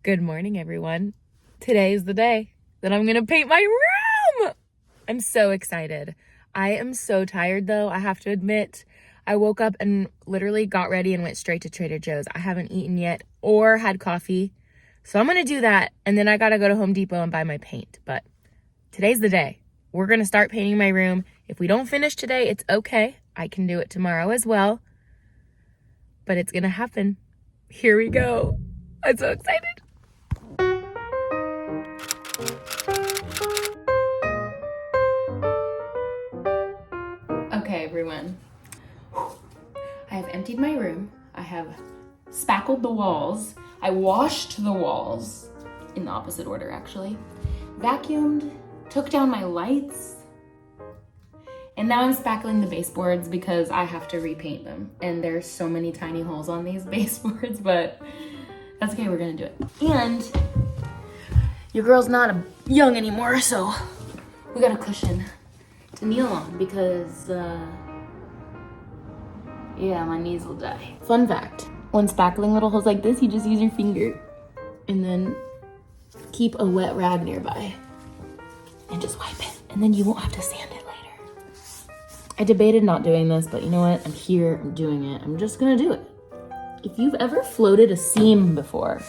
Good morning, everyone. Today is the day that I'm gonna paint my room. I'm so excited. I am so tired though, I have to admit. I woke up and literally got ready and went straight to Trader Joe's. I haven't eaten yet or had coffee. So I'm gonna do that, and then I gotta go to Home Depot and buy my paint. But today's the day. We're gonna start painting my room. If we don't finish today, it's okay. I can do it tomorrow as well. But it's gonna happen. Here we go. I'm so excited. Okay, everyone. I have emptied my room. I have spackled the walls. I washed the walls in the opposite order, actually. Vacuumed, took down my lights, and now I'm spackling the baseboards because I have to repaint them. And there's so many tiny holes on these baseboards, but that's okay, we're gonna do it. And your girl's not young anymore, so we got a cushion to kneel on because, yeah, my knees will die. Fun fact, when spackling little holes like this, you just use your finger and then keep a wet rag nearby and just wipe it, and then you won't have to sand it later. I debated not doing this, but you know what? I'm here, I'm doing it. I'm just gonna do it. If you've ever floated a seam before,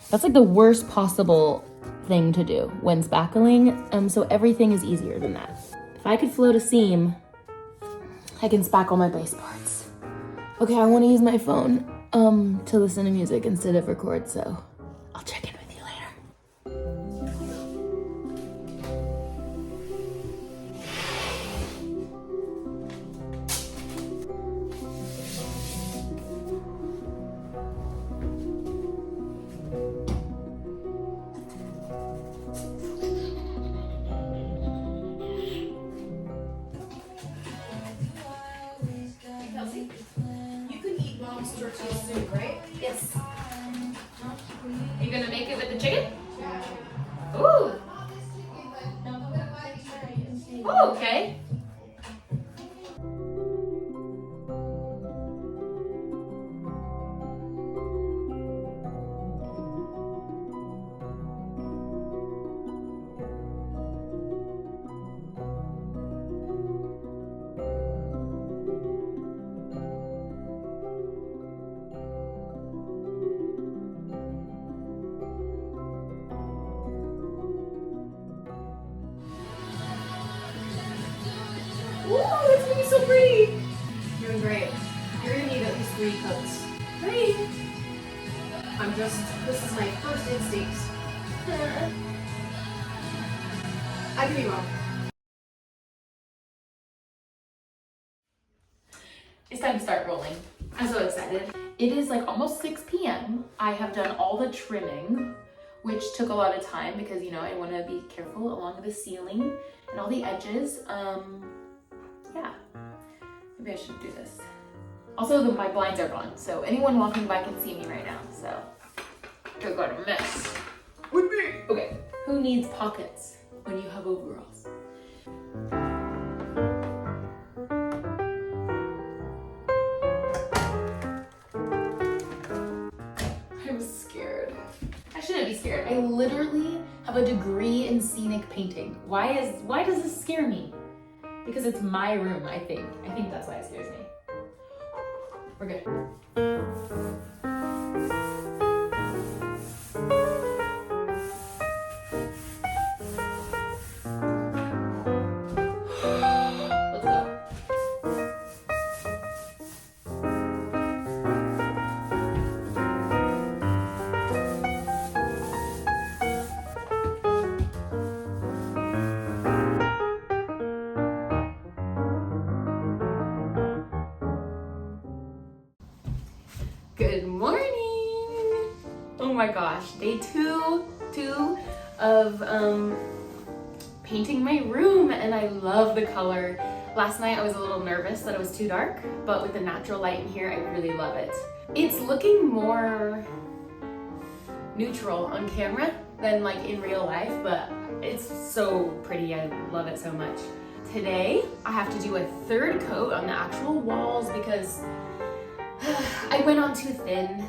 that's like the worst possible thing to do when spackling, so everything is easier than that. If I could float a seam, I can spackle my baseboards. Okay, I want to use my phone to listen to music instead of record, so I'll check in with you later. Kelsey, you can eat mom's tortilla soup, right? Yes. You gonna make it with the chicken? Ooh. Oh, okay. Ooh, that's gonna be so pretty. You're doing great. You're gonna need at least 3 coats. 3? This is my first instinct. I can be wrong. It's time to start rolling. I'm so excited. It is like almost 6 p.m. I have done all the trimming, which took a lot of time because, you know, I want to be careful along the ceiling and all the edges. Yeah, maybe I should do this. Also, my blinds are gone, so anyone walking by can see me right now, so I got a mess with me. Okay, who needs pockets when you have overalls? I'm scared. I shouldn't be scared. I literally have a degree in scenic painting. Why does this scare me? Because it's my room, I think. I think that's why it scares me. We're good. Let's go. Good morning. Oh my gosh, day two of painting my room, and I love the color. Last night I was a little nervous that it was too dark, but with the natural light in here, I really love it. It's looking more neutral on camera than like in real life, but it's so pretty. I love it so much. Today, I have to do a third coat on the actual walls because I went on too thin,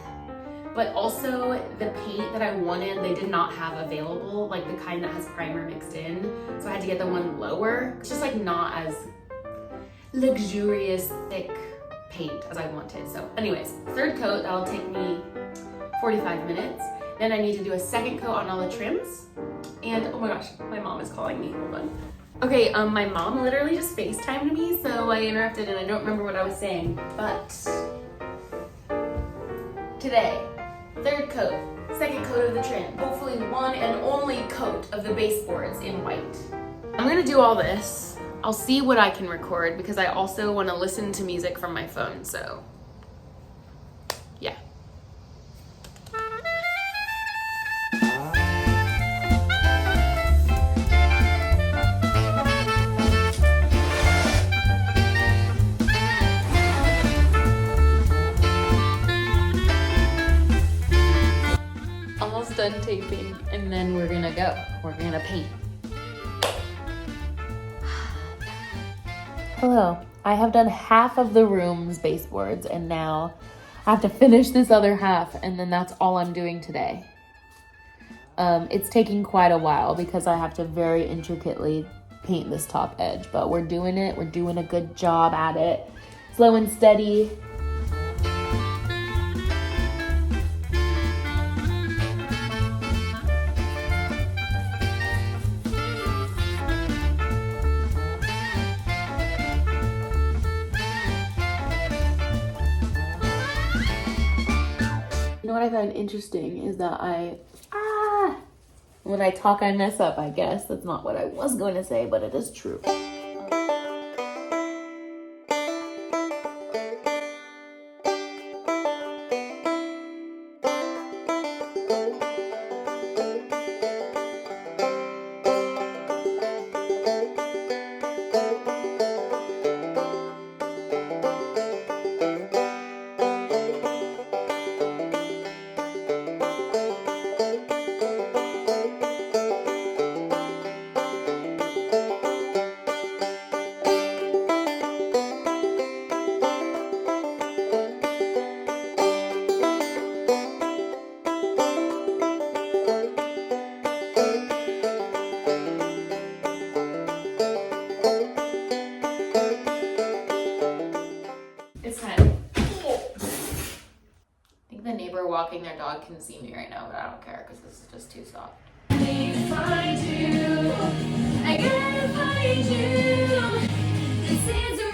but but also the paint that I wanted, they did not have available, like the kind that has primer mixed in. So I had to get the one lower. It's just like not as luxurious, thick paint as I wanted. So anyways, third coat, that'll take me 45 minutes. Then I need to do a second coat on all the trims. And oh my gosh, my mom is calling me, hold on. Okay, my mom literally just FaceTimed me, so I interrupted and I don't remember what I was saying, but today, third coat, second coat of the trim, hopefully one and only coat of the baseboards in white. I'm gonna do all this. I'll see what I can record because I also wanna listen to music from my phone, so yeah. Almost done taping, and then we're gonna go. We're gonna paint. Hello. I have done half of the room's baseboards, and now I have to finish this other half, and then that's all I'm doing today. It's taking quite a while because I have to very intricately paint this top edge, but we're doing it. We're doing a good job at it. Slow and steady. You know what I find interesting is that when I talk, I mess up, I guess. That's not what I was going to say, but it is true. It's time. I think the neighbor walking their dog can see me right now, but I don't care because this is just too soft. I gotta find you. This is